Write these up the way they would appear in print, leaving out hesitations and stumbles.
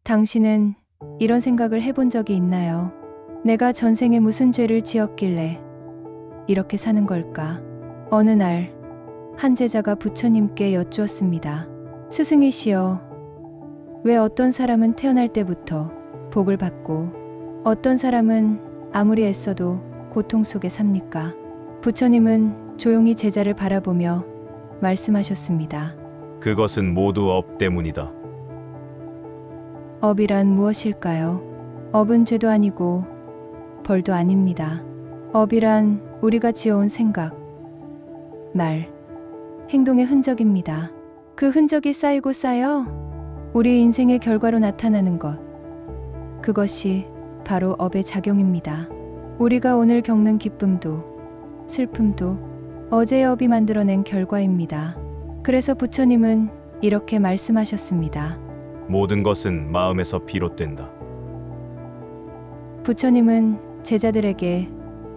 당신은 이런 생각을 해본 적이 있나요? 내가 전생에 무슨 죄를 지었길래 이렇게 사는 걸까? 어느 날 한 제자가 부처님께 여쭈었습니다. 스승이시여, 왜 어떤 사람은 태어날 때부터 복을 받고 어떤 사람은 아무리 애써도 고통 속에 삽니까? 부처님은 조용히 제자를 바라보며 말씀하셨습니다. 그것은 모두 업 때문이다. 업이란 무엇일까요? 업은 죄도 아니고 벌도 아닙니다. 업이란 우리가 지어온 생각, 말, 행동의 흔적입니다. 그 흔적이 쌓이고 쌓여 우리 인생의 결과로 나타나는 것, 그것이 바로 업의 작용입니다. 우리가 오늘 겪는 기쁨도 슬픔도 어제의 업이 만들어낸 결과입니다. 그래서 부처님은 이렇게 말씀하셨습니다. 모든 것은 마음에서 비롯된다. 부처님은 제자들에게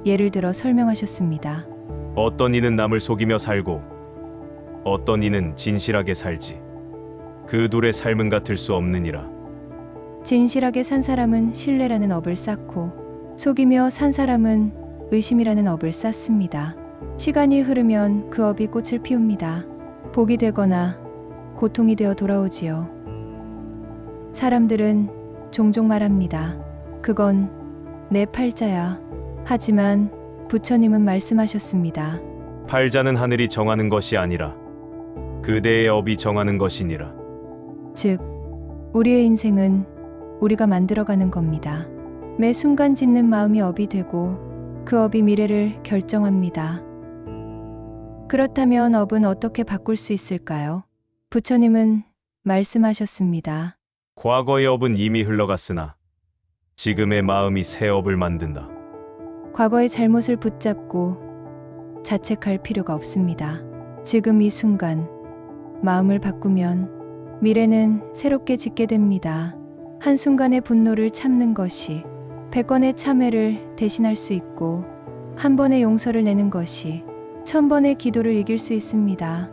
예를 들어 설명하셨습니다. 어떤 이는 남을 속이며 살고 어떤 이는 진실하게 살지. 그 둘의 삶은 같을 수 없느니라. 진실하게 산 사람은 신뢰라는 업을 쌓고 속이며 산 사람은 의심이라는 업을 쌓습니다. 시간이 흐르면 그 업이 꽃을 피웁니다. 복이 되거나 고통이 되어 돌아오지요. 사람들은 종종 말합니다. 그건 내 팔자야. 하지만 부처님은 말씀하셨습니다. 팔자는 하늘이 정하는 것이 아니라 그대의 업이 정하는 것이니라. 즉, 우리의 인생은 우리가 만들어가는 겁니다. 매 순간 짓는 마음이 업이 되고 그 업이 미래를 결정합니다. 그렇다면 업은 어떻게 바꿀 수 있을까요? 부처님은 말씀하셨습니다. 과거의 업은 이미 흘러갔으나 지금의 마음이 새 업을 만든다. 과거의 잘못을 붙잡고 자책할 필요가 없습니다. 지금 이 순간 마음을 바꾸면 미래는 새롭게 짓게 됩니다. 한순간의 분노를 참는 것이 100건의 참회를 대신할 수 있고 한 번의 용서를 내는 것이 1000번의 기도를 이길 수 있습니다.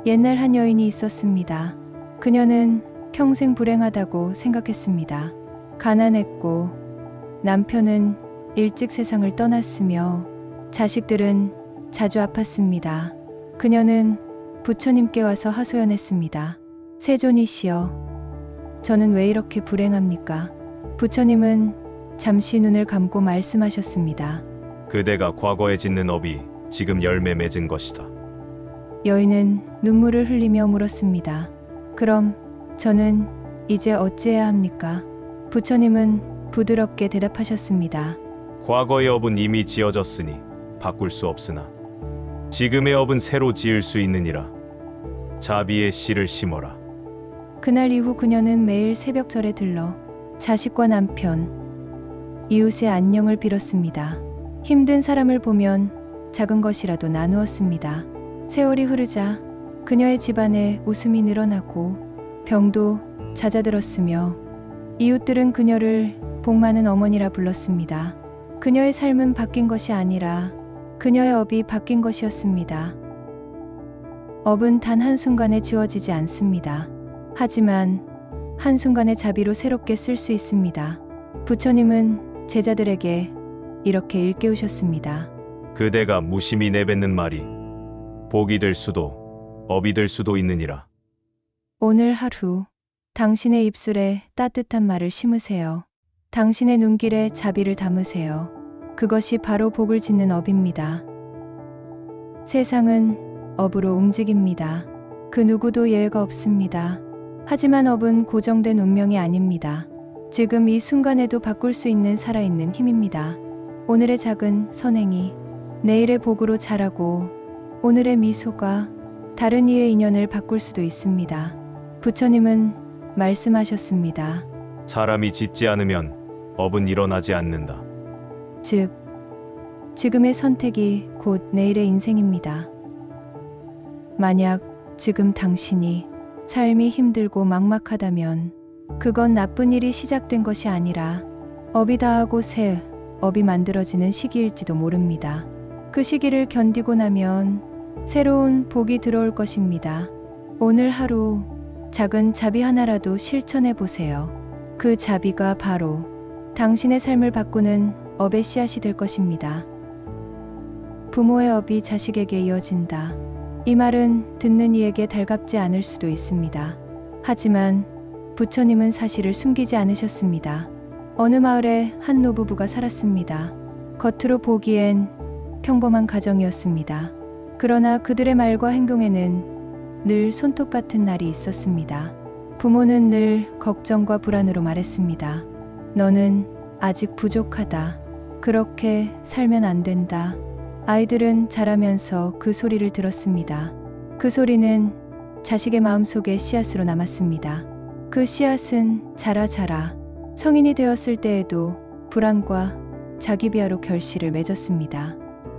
옛날 한 여인이 있었습니다. 그녀는 평생 불행하다고 생각했습니다. 가난했고 남편은 일찍 세상을 떠났으며 자식들은 자주 아팠습니다. 그녀는 부처님께 와서 하소연했습니다. 세존이시여, 저는 왜 이렇게 불행합니까? 부처님은 잠시 눈을 감고 말씀하셨습니다. 그대가 과거에 짓는 업이 지금 열매 맺은 것이다. 여인은 눈물을 흘리며 물었습니다. 그럼 저는 이제 어찌해야 합니까? 부처님은 부드럽게 대답하셨습니다. 과거의 업은 이미 지어졌으니 바꿀 수 없으나 지금의 업은 새로 지을 수 있느니라. 자비의 씨를 심어라. 그날 이후 그녀는 매일 새벽절에 들러 자식과 남편, 이웃의 안녕을 빌었습니다. 힘든 사람을 보면 작은 것이라도 나누었습니다. 세월이 흐르자 그녀의 집안에 웃음이 늘어나고 병도 잦아들었으며 이웃들은 그녀를 복 많은 어머니라 불렀습니다. 그녀의 삶은 바뀐 것이 아니라 그녀의 업이 바뀐 것이었습니다. 업은 단 한순간에 지워지지 않습니다. 하지만 한순간의 자비로 새롭게 쓸 수 있습니다. 부처님은 제자들에게 이렇게 일깨우셨습니다. 그대가 무심히 내뱉는 말이 복이 될 수도 업이 될 수도 있느니라. 오늘 하루 당신의 입술에 따뜻한 말을 심으세요. 당신의 눈길에 자비를 담으세요. 그것이 바로 복을 짓는 업입니다. 세상은 업으로 움직입니다. 그 누구도 예외가 없습니다. 하지만 업은 고정된 운명이 아닙니다. 지금 이 순간에도 바꿀 수 있는 살아있는 힘입니다. 오늘의 작은 선행이 내일의 복으로 자라고 오늘의 미소가 다른 이의 인연을 바꿀 수도 있습니다. 부처님은 말씀하셨습니다. 사람이 짓지 않으면 업은 일어나지 않는다. 즉, 지금의 선택이 곧 내일의 인생입니다. 만약 지금 당신이 삶이 힘들고 막막하다면 그건 나쁜 일이 시작된 것이 아니라 업이 다하고 새 업이 만들어지는 시기일지도 모릅니다. 그 시기를 견디고 나면 새로운 복이 들어올 것입니다. 오늘 하루 작은 자비 하나라도 실천해 보세요. 그 자비가 바로 당신의 삶을 바꾸는 업의 씨앗이 될 것입니다. 부모의 업이 자식에게 이어진다. 이 말은 듣는 이에게 달갑지 않을 수도 있습니다. 하지만 부처님은 사실을 숨기지 않으셨습니다. 어느 마을에 한 노부부가 살았습니다. 겉으로 보기엔 평범한 가정이었습니다. 그러나 그들의 말과 행동에는 늘 손톱 같은 날이 있었습니다. 부모는 늘 걱정과 불안으로 말했습니다. 너는 아직 부족하다. 그렇게 살면 안 된다. 아이들은 자라면서 그 소리를 들었습니다. 그 소리는 자식의 마음속에 씨앗으로 남았습니다. 그 씨앗은 자라 성인이 되었을 때에도 불안과 자기 비하로 결실을 맺었습니다.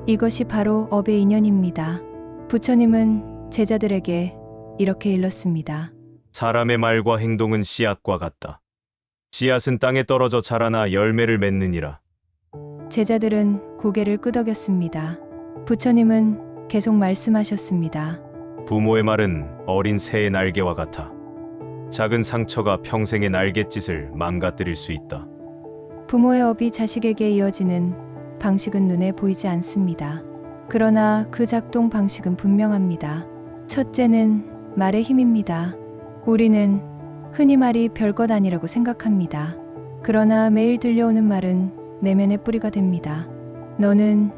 이것이 바로 업의 인연입니다. 부처님은 제자들에게 이렇게 일렀습니다. 사람의 말과 행동은 씨앗과 같다. 씨앗은 땅에 떨어져 자라나 열매를 맺느니라. 제자들은 고개를 끄덕였습니다. 부처님은 계속 말씀하셨습니다. 부모의 말은 어린 새의 날개와 같아. 작은 상처가 평생의 날갯짓을 망가뜨릴 수 있다. 부모의 업이 자식에게 이어지는 방식은 눈에 보이지 않습니다. 그러나 그 작동 방식은 분명합니다. 첫째는 말의 힘입니다. 우리는 흔히 말이 별것 아니라고 생각합니다. 그러나 매일 들려오는 말은 내면의 뿌리가 됩니다. 너는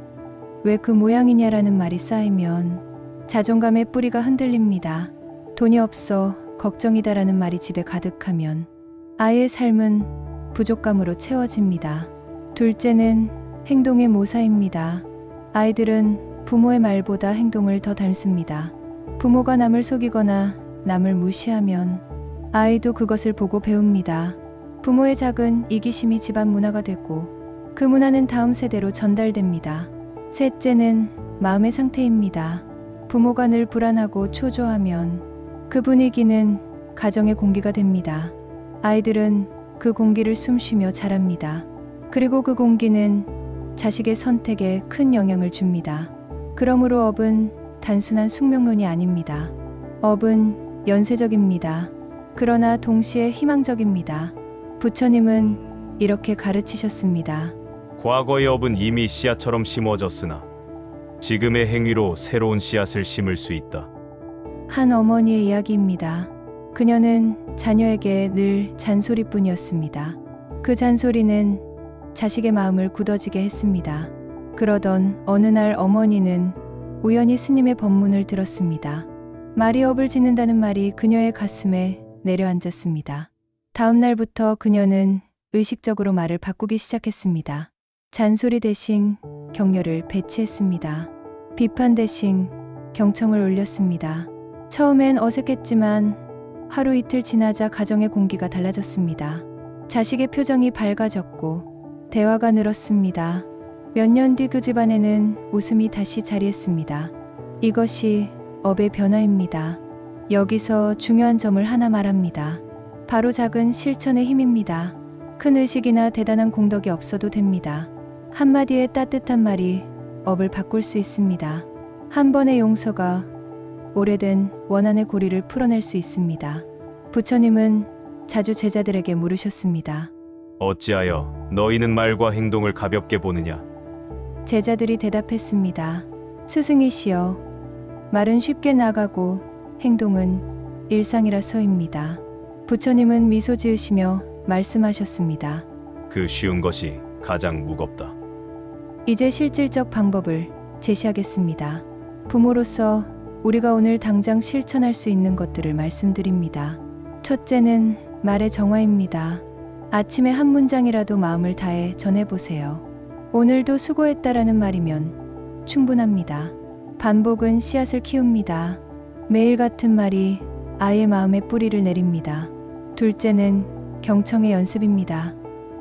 왜 그 모양이냐라는 말이 쌓이면 자존감의 뿌리가 흔들립니다. 돈이 없어 걱정이다라는 말이 집에 가득하면 아이의 삶은 부족감으로 채워집니다. 둘째는 행동의 모사입니다. 아이들은 부모의 말보다 행동을 더 닮습니다. 부모가 남을 속이거나 남을 무시하면 아이도 그것을 보고 배웁니다. 부모의 작은 이기심이 집안 문화가 되고 그 문화는 다음 세대로 전달됩니다. 셋째는 마음의 상태입니다. 부모가 늘 불안하고 초조하면 그 분위기는 가정의 공기가 됩니다. 아이들은 그 공기를 숨쉬며 자랍니다. 그리고 그 공기는 자식의 선택에 큰 영향을 줍니다. 그러므로 업은 단순한 숙명론이 아닙니다. 업은 연쇄적입니다. 그러나 동시에 희망적입니다. 부처님은 이렇게 가르치셨습니다. 과거의 업은 이미 씨앗처럼 심어졌으나 지금의 행위로 새로운 씨앗을 심을 수 있다. 한 어머니의 이야기입니다. 그녀는 자녀에게 늘 잔소리뿐이었습니다. 그 잔소리는 자식의 마음을 굳어지게 했습니다. 그러던 어느 날 어머니는 우연히 스님의 법문을 들었습니다. 말이 업을 짓는다는 말이 그녀의 가슴에 내려앉았습니다. 다음 날부터 그녀는 의식적으로 말을 바꾸기 시작했습니다. 잔소리 대신 격려를 배치했습니다. 비판 대신 경청을 올렸습니다. 처음엔 어색했지만 하루 이틀 지나자 가정의 공기가 달라졌습니다. 자식의 표정이 밝아졌고 대화가 늘었습니다. 몇 년 뒤 그 집안에는 웃음이 다시 자리했습니다. 이것이 업의 변화입니다. 여기서 중요한 점을 하나 말합니다. 바로 작은 실천의 힘입니다. 큰 의식이나 대단한 공덕이 없어도 됩니다. 한마디의 따뜻한 말이 업을 바꿀 수 있습니다. 한 번의 용서가 오래된 원한의 고리를 풀어낼 수 있습니다. 부처님은 자주 제자들에게 물으셨습니다. 어찌하여 너희는 말과 행동을 가볍게 보느냐? 제자들이 대답했습니다. 스승이시여, 말은 쉽게 나가고 행동은 일상이라서입니다. 부처님은 미소 지으시며 말씀하셨습니다. 그 쉬운 것이 가장 무겁다. 이제 실질적 방법을 제시하겠습니다. 부모로서 우리가 오늘 당장 실천할 수 있는 것들을 말씀드립니다. 첫째는 말의 정화입니다. 아침에 한 문장이라도 마음을 다해 전해보세요. 오늘도 수고했다라는 말이면 충분합니다. 반복은 씨앗을 키웁니다. 매일 같은 말이 아이의 마음에 뿌리를 내립니다. 둘째는 경청의 연습입니다.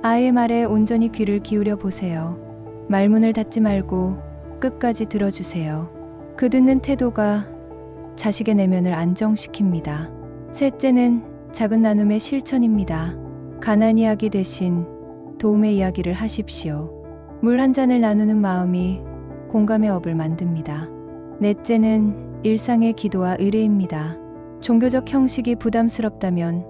아이의 말에 온전히 귀를 기울여 보세요. 말문을 닫지 말고 끝까지 들어주세요. 그 듣는 태도가 자식의 내면을 안정시킵니다. 셋째는 작은 나눔의 실천입니다. 가난 이야기 대신 도움의 이야기를 하십시오. 물 한 잔을 나누는 마음이 공감의 업을 만듭니다. 넷째는 일상의 기도와 의뢰입니다. 종교적 형식이 부담스럽다면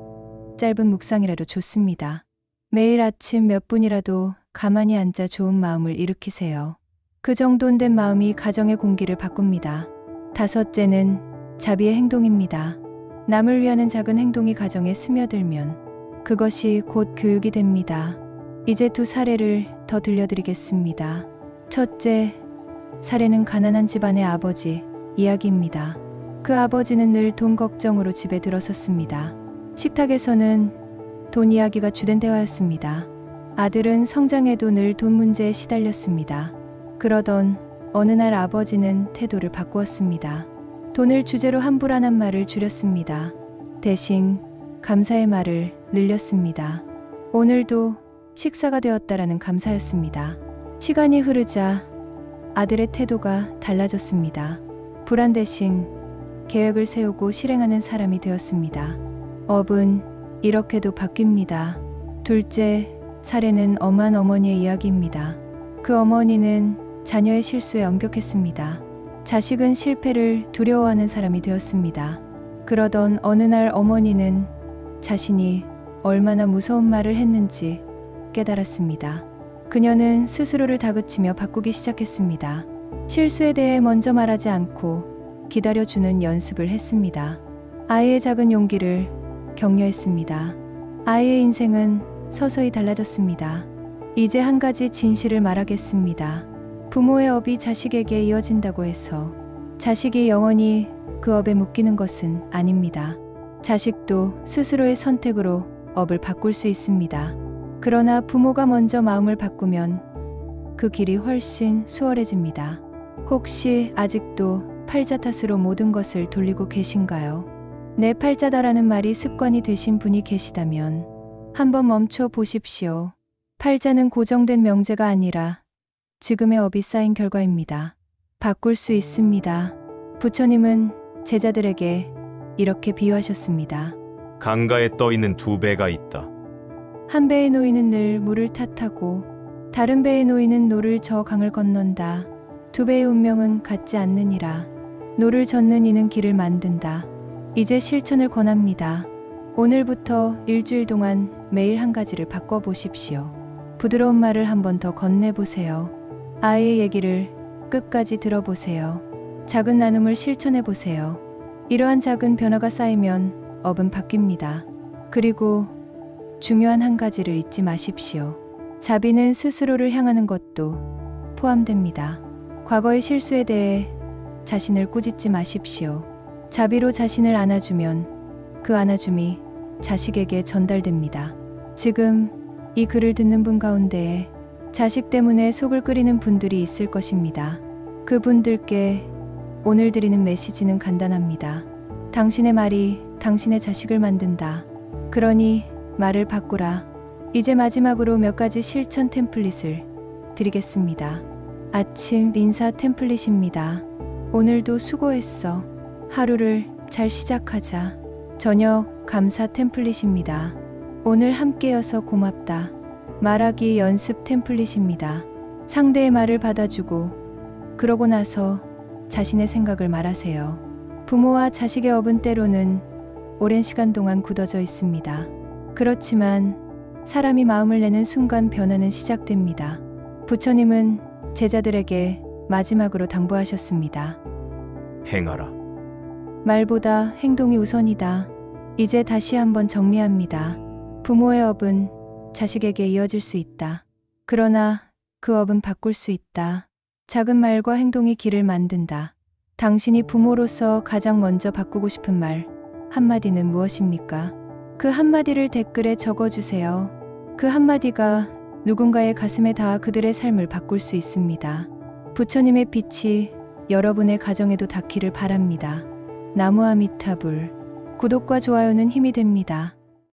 짧은 묵상이라도 좋습니다. 매일 아침 몇 분이라도 가만히 앉아 좋은 마음을 일으키세요. 그 정돈된 마음이 가정의 공기를 바꿉니다. 다섯째는 자비의 행동입니다. 남을 위하는 작은 행동이 가정에 스며들면 그것이 곧 교육이 됩니다. 이제 두 사례를 더 들려드리겠습니다. 첫째, 사례는 가난한 집안의 아버지 이야기입니다. 그 아버지는 늘 돈 걱정으로 집에 들어섰습니다. 식탁에서는 돈 이야기가 주된 대화였습니다. 아들은 성장해도 늘 돈 문제에 시달렸습니다. 그러던 어느 날 아버지는 태도를 바꾸었습니다. 돈을 주제로 함부로한 말을 줄였습니다. 대신 감사의 말을 늘렸습니다. 오늘도 식사가 되었다라는 감사였습니다. 시간이 흐르자 아들의 태도가 달라졌습니다. 불안 대신 계획을 세우고 실행하는 사람이 되었습니다. 업은 이렇게도 바뀝니다. 둘째 사례는 엄한 어머니의 이야기입니다. 그 어머니는 자녀의 실수에 엄격했습니다. 자식은 실패를 두려워하는 사람이 되었습니다. 그러던 어느 날 어머니는 자신이 얼마나 무서운 말을 했는지 깨달았습니다. 그녀는 스스로를 다그치며 바꾸기 시작했습니다. 실수에 대해 먼저 말하지 않고 기다려주는 연습을 했습니다. 아이의 작은 용기를 격려했습니다. 아이의 인생은 서서히 달라졌습니다. 이제 한 가지 진실을 말하겠습니다. 부모의 업이 자식에게 이어진다고 해서 자식이 영원히 그 업에 묶이는 것은 아닙니다. 자식도 스스로의 선택으로 업을 바꿀 수 있습니다. 그러나 부모가 먼저 마음을 바꾸면 그 길이 훨씬 수월해집니다. 혹시 아직도 팔자 탓으로 모든 것을 돌리고 계신가요? 내 팔자다라는 말이 습관이 되신 분이 계시다면 한번 멈춰 보십시오. 팔자는 고정된 명제가 아니라 지금의 업이 쌓인 결과입니다. 바꿀 수 있습니다. 부처님은 제자들에게 이렇게 비유하셨습니다. 강가에 떠 있는 두 배가 있다. 한 배의 노인은 늘 물을 탓하고 다른 배의 노인은 노를 저 강을 건넌다. 두 배의 운명은 같지 않느니라. 노를 젓는 이는 길을 만든다. 이제 실천을 권합니다. 오늘부터 일주일 동안 매일 한 가지를 바꿔보십시오. 부드러운 말을 한 번 더 건네보세요. 아이의 얘기를 끝까지 들어보세요. 작은 나눔을 실천해보세요. 이러한 작은 변화가 쌓이면 업은 바뀝니다. 그리고 중요한 한 가지를 잊지 마십시오. 자비는 스스로를 향하는 것도 포함됩니다. 과거의 실수에 대해 자신을 꾸짖지 마십시오. 자비로 자신을 안아주면 그 안아줌이 자식에게 전달됩니다. 지금 이 글을 듣는 분 가운데에 자식 때문에 속을 끓이는 분들이 있을 것입니다. 그분들께 오늘 드리는 메시지는 간단합니다. 당신의 말이 당신의 자식을 만든다. 그러니 말을 바꾸라. 이제 마지막으로 몇 가지 실천 템플릿을 드리겠습니다. 아침 인사 템플릿입니다. 오늘도 수고했어. 하루를 잘 시작하자. 저녁 감사 템플릿입니다. 오늘 함께여서 고맙다. 말하기 연습 템플릿입니다. 상대의 말을 받아주고 그러고 나서 자신의 생각을 말하세요. 부모와 자식의 업은 때로는 오랜 시간 동안 굳어져 있습니다. 그렇지만 사람이 마음을 내는 순간 변화는 시작됩니다. 부처님은 제자들에게 마지막으로 당부하셨습니다. 행하라. 말보다 행동이 우선이다. 이제 다시 한번 정리합니다. 부모의 업은 자식에게 이어질 수 있다. 그러나 그 업은 바꿀 수 있다. 작은 말과 행동이 길을 만든다. 당신이 부모로서 가장 먼저 바꾸고 싶은 말 한마디는 무엇입니까? 그 한마디를 댓글에 적어주세요. 그 한마디가 누군가의 가슴에 닿아 그들의 삶을 바꿀 수 있습니다. 부처님의 빛이 여러분의 가정에도 닿기를 바랍니다. 나무 아미타불. 구독과 좋아요는 힘이 됩니다.